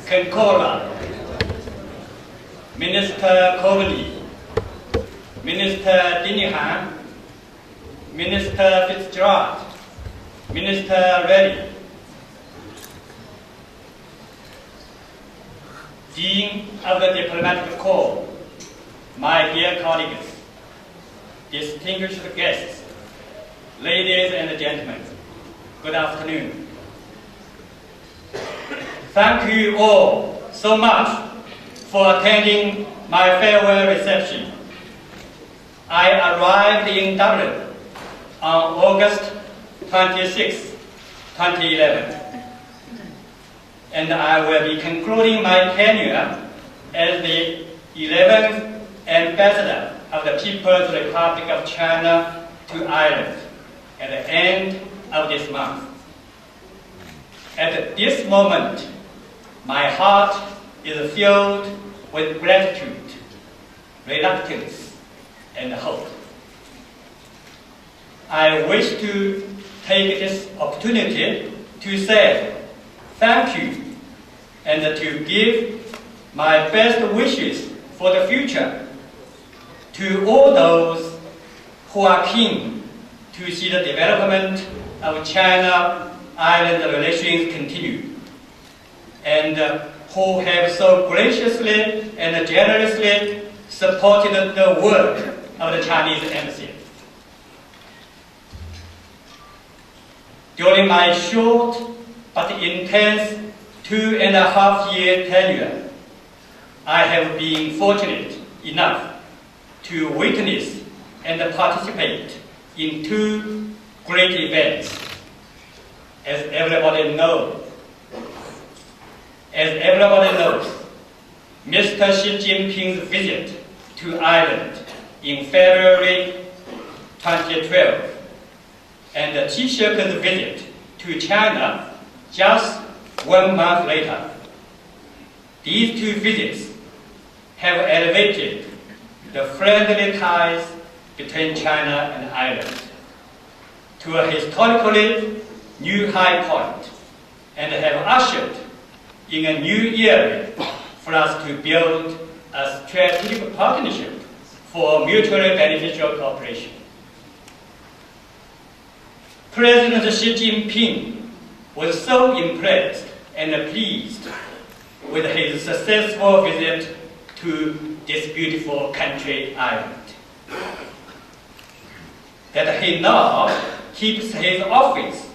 Concola, Minister Coveney, Minister Dinihan, Minister Fitzgerald, Minister Reddy, Dean of the Diplomatic Corps, my dear colleagues, distinguished guests, ladies and gentlemen, good afternoon. Thank you all so much for attending my farewell reception. I arrived in Dublin on August 26, 2011, and I will be concluding my tenure as the 11th Ambassador of the People's Republic of China to Ireland at the end of this month. At this moment, my heart is filled with gratitude, reluctance, and hope. I wish to take this opportunity to say thank you and to give my best wishes for the future to all those who are keen to see the development of China-Ireland relations continue, and who have so graciously and generously supported the work of the Chinese Embassy. During my short but intense 2.5-year tenure, I have been fortunate enough to witness and participate in two great events. As everybody knows, Mr. Xi Jinping's visit to Ireland in February 2012 and the Taoiseach's visit to China just 1 month later. These two visits have elevated the friendly ties between China and Ireland to a historically new high point and have ushered in a new era for us to build a strategic partnership for mutually beneficial cooperation. President Xi Jinping was so impressed and pleased with his successful visit to this beautiful country, Ireland, that he now keeps his office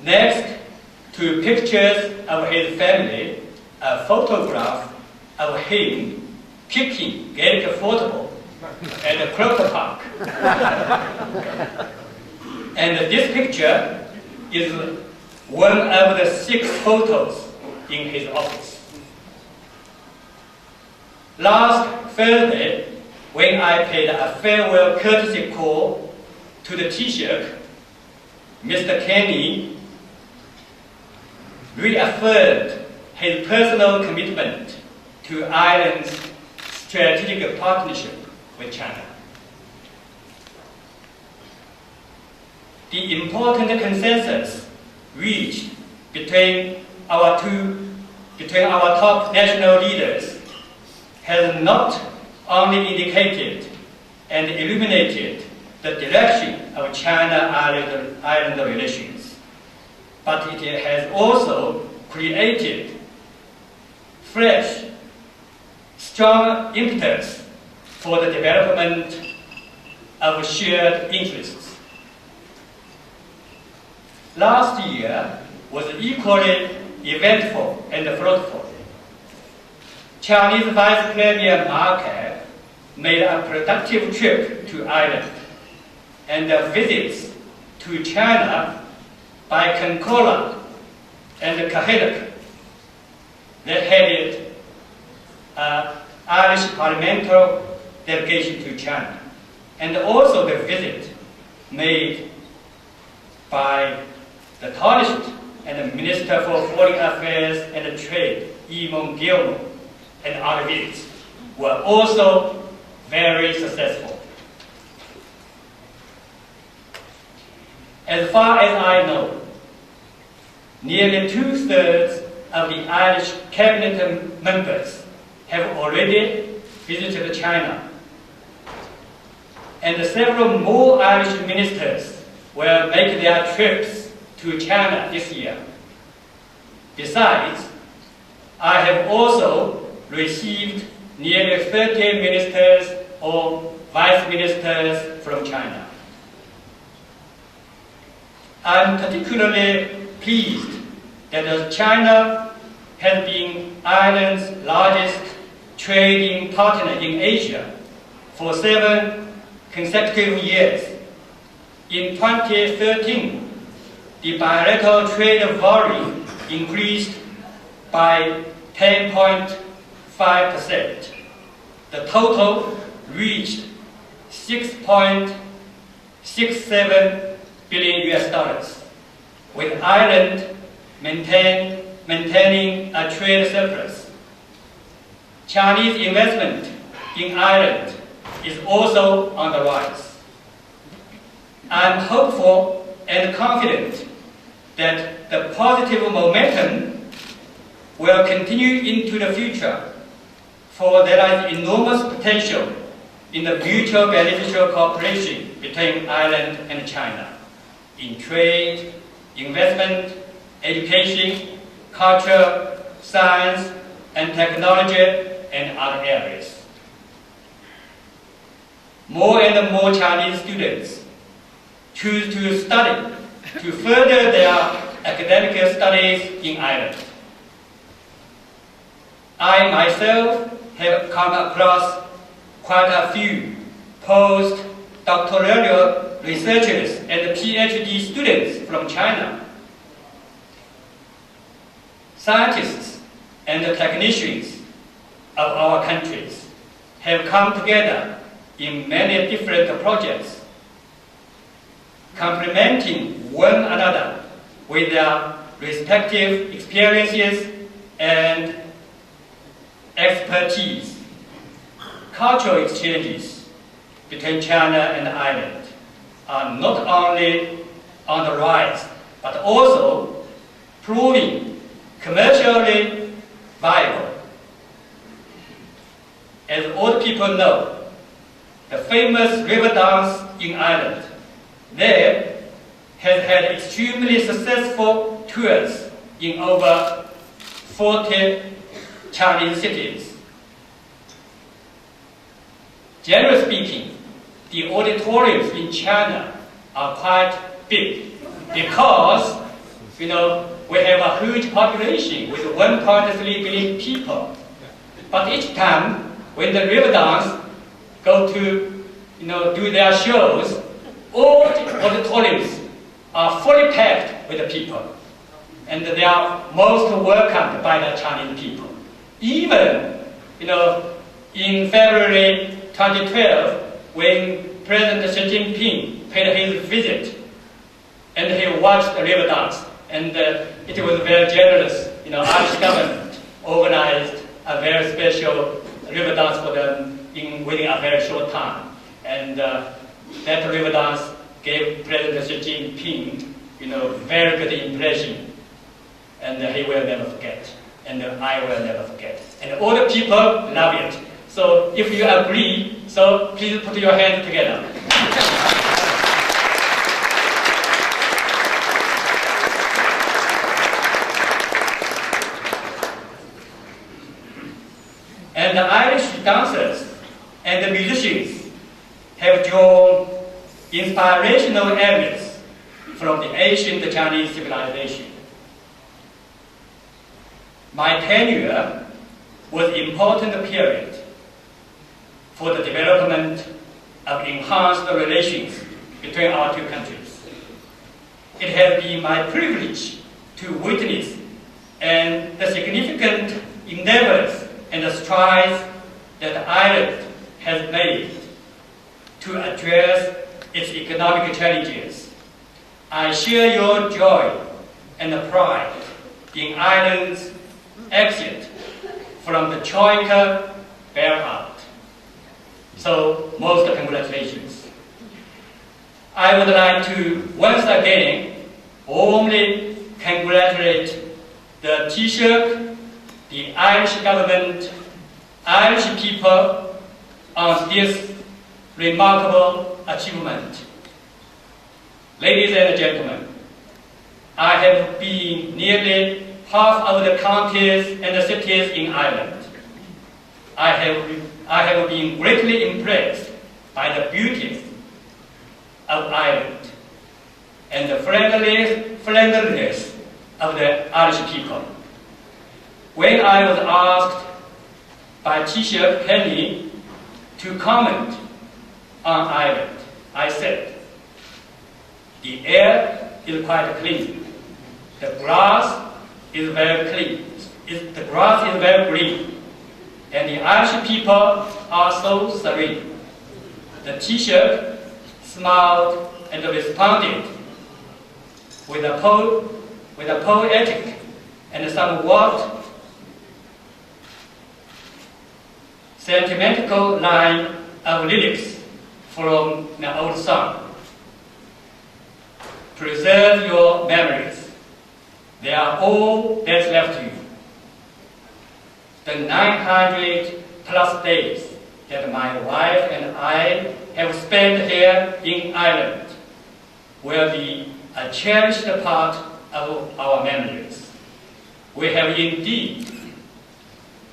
next to pictures of his family, a photograph of him kicking Gaelic football at Croker Park. And this picture is one of the 6 photos in his office. Last Thursday, when I paid a farewell courtesy call to the Taoiseach, Mr. Kenny reaffirmed his personal commitment to Ireland's strategic partnership with China. The important consensus reached between our top national leaders has not only indicated and illuminated the direction of China-Ireland relations, but it has also created fresh, strong impetus for the development of shared interests. Last year was equally eventful and fruitful. Chinese Vice Premier Ma Kai made a productive trip to Ireland, and visits to China by Concola and Cahill. They headed an Irish parliamentary delegation to China, and also the visit made by the Taoiseach and the Minister for Foreign Affairs and Trade, Eamon Gilmore, and other visits were also very successful. As far as I know, nearly 2/3 of the Irish cabinet members have already visited China, and several more Irish ministers will make their trips to China this year. Besides, I have also received nearly 30 ministers or vice ministers from China. I'm particularly pleased that China has been Ireland's largest trading partner in Asia for 7 consecutive years. In 2013, the bilateral trade volume increased by 10.5%. The total reached $6.67 billion US, with Ireland maintaining a trade surplus. Chinese investment in Ireland is also on the rise. I'm hopeful and confident that the positive momentum will continue into the future, for there is enormous potential in the mutual beneficial cooperation between Ireland and China in trade, investment, education, culture, science, and technology, and other areas. More and more Chinese students choose to study to further their academic studies in Ireland. I myself have come across quite a few postdoctoral researchers and PhD students from China. Scientists and technicians of our countries have come together in many different projects, complementing one another with their respective experiences and expertise. Cultural exchanges between China and Ireland are not only on the rise, but also proving commercially viable. As all people know, the famous river dance in Ireland there has had extremely successful tours in over 40 Chinese cities. Generally speaking, the auditoriums in China are quite big because, we have a huge population with 1.3 billion people. But each time when the river dance go to, do their shows, all the auditoriums are fully packed with the people, and they are most welcomed by the Chinese people. Even, in February 2012, when President Xi Jinping paid his visit, and he watched the river dance, and it was very generous. Irish government organized a very special river dance for them within a very short time, and that river dance gave President Xi Jinping, very good impression, and he will never forget, and I will never forget, and all the people love it. So if you agree, so please put your hands together. And the Irish dancers and the musicians have drawn inspirational elements from the ancient Chinese civilization. My tenure was an important period for the development of enhanced relations between our two countries. It has been my privilege to witness and the significant endeavors and the strides that Ireland has made to address its economic challenges. I share your joy and pride in Ireland's exit from the Troika bailout. So, most congratulations. I would like to once again warmly congratulate the Taoiseach, the Irish government, Irish people on this remarkable achievement. Ladies and gentlemen, I have been nearly half of the counties and the cities in Ireland. I have been greatly impressed by the beauty of Ireland and the friendliness of the Irish people. When I was asked by Taoiseach Kenny to comment on Ireland, I said, the air is quite clean. The grass is very clean. The grass is very green. And the Irish people are so serene. The Taoiseach smiled and responded with a poetic and somewhat sentimental line of lyrics from an old song. Preserve your memories. They are all that's left to you. The 900 plus days that my wife and I have spent here in Ireland will be a cherished part of our memories. We have indeed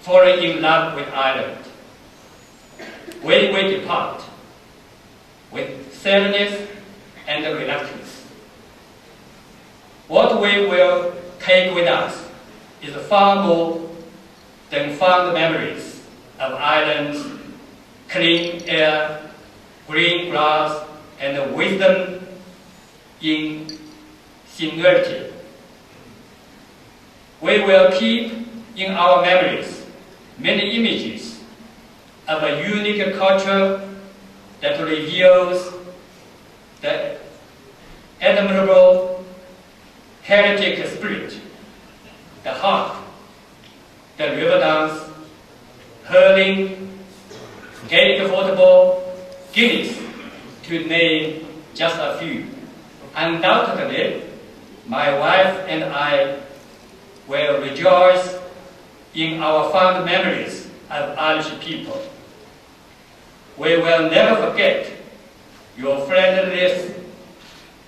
fallen in love with Ireland. We will depart with sadness and reluctance. What we will take with us is far more than fond memories of Ireland's clean air, green grass, and wisdom in sincerity. We will keep in our memories many images of a unique culture that reveals the admirable heritage spirit, the heart, the river dance, hurling, gate football, Guinness, to name just a few. Undoubtedly, my wife and I will rejoice in our fond memories of Irish people. We will never forget your friendliness,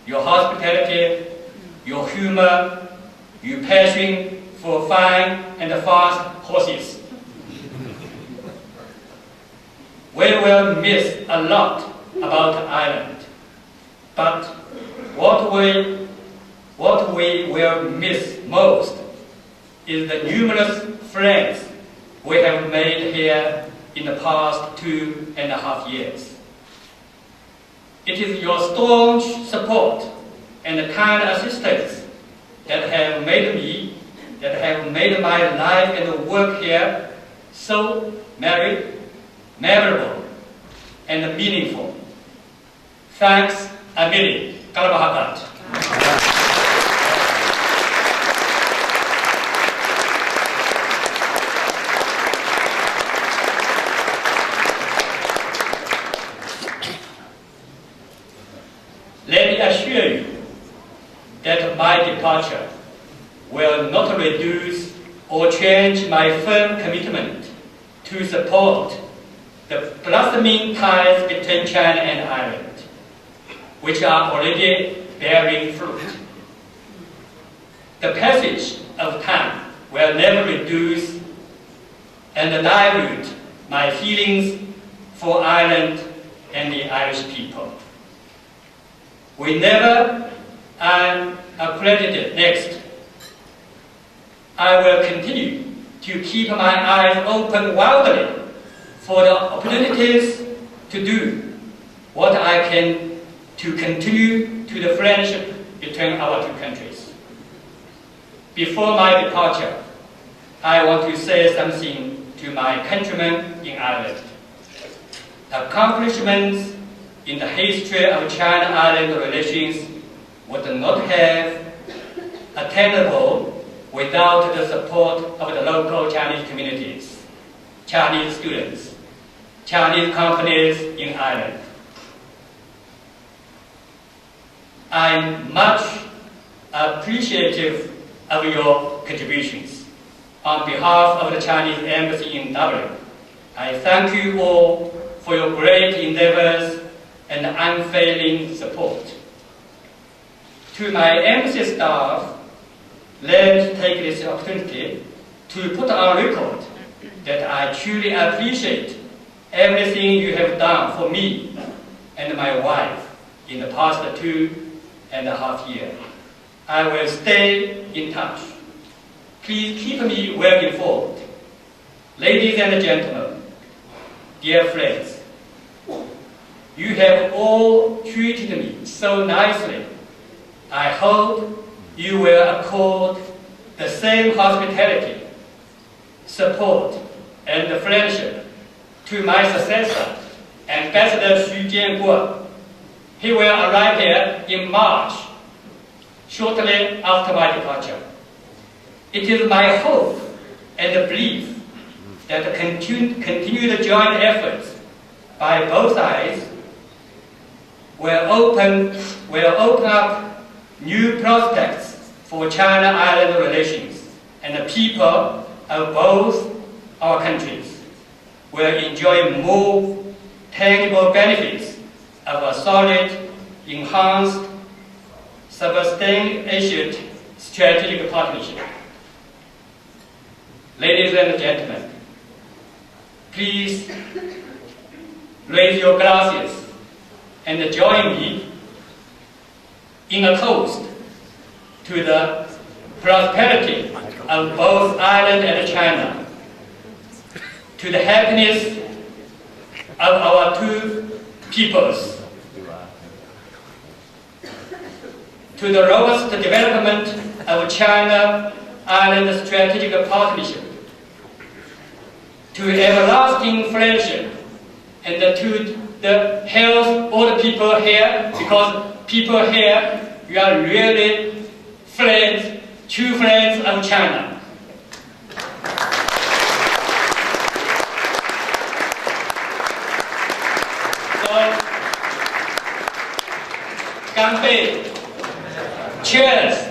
your hospitality, your humor, your passion for fine and fast horses. We will miss a lot about Ireland, but what we will miss most is the numerous friends we have made here in the past 2.5 years. It is your staunch support and kind assistance that have made my life and work here so memorable and meaningful. Thanks a million. Kalabahagat. Let me assure you that my departure will not reduce or change my firm commitment to support the blossoming ties between China and Ireland, which are already bearing fruit. The passage of time will never reduce and dilute my feelings for Ireland and the Irish people. Whenever I'm accredited next, I will continue to keep my eyes open wildly for the opportunities to do what I can to continue to the friendship between our two countries. Before my departure, I want to say something to my countrymen in Ireland. Accomplishments in the history of China-Ireland relations would not have attainable without the support of the local Chinese communities, Chinese students, Chinese companies in Ireland. I'm much appreciative of your contributions. On behalf of the Chinese Embassy in Dublin, I thank you all for your great endeavors and unfailing support. To my embassy staff, let me take this opportunity to put on record that I truly appreciate everything you have done for me and my wife in the past 2.5 years. I will stay in touch. Please keep me well informed. Ladies and gentlemen, dear friends, you have all treated me so nicely. I hope you will accord the same hospitality, support, and friendship to my successor, Ambassador Xu Jianguo. He will arrive here in March, shortly after my departure. It is my hope and belief that continued joint efforts by both sides will open up new prospects for China-Ireland relations, and the people of both our countries will enjoy more tangible benefits of a solid, enhanced, substantiated strategic partnership. Ladies and gentlemen, please raise your glasses and join me in a toast to the prosperity of both Ireland and China, to the happiness of our two peoples, to the robust development of China-Ireland strategic partnership, to everlasting friendship, and to the health of all the people here, because people here, you are really friends, true friends of China. So, 干杯 Cheers!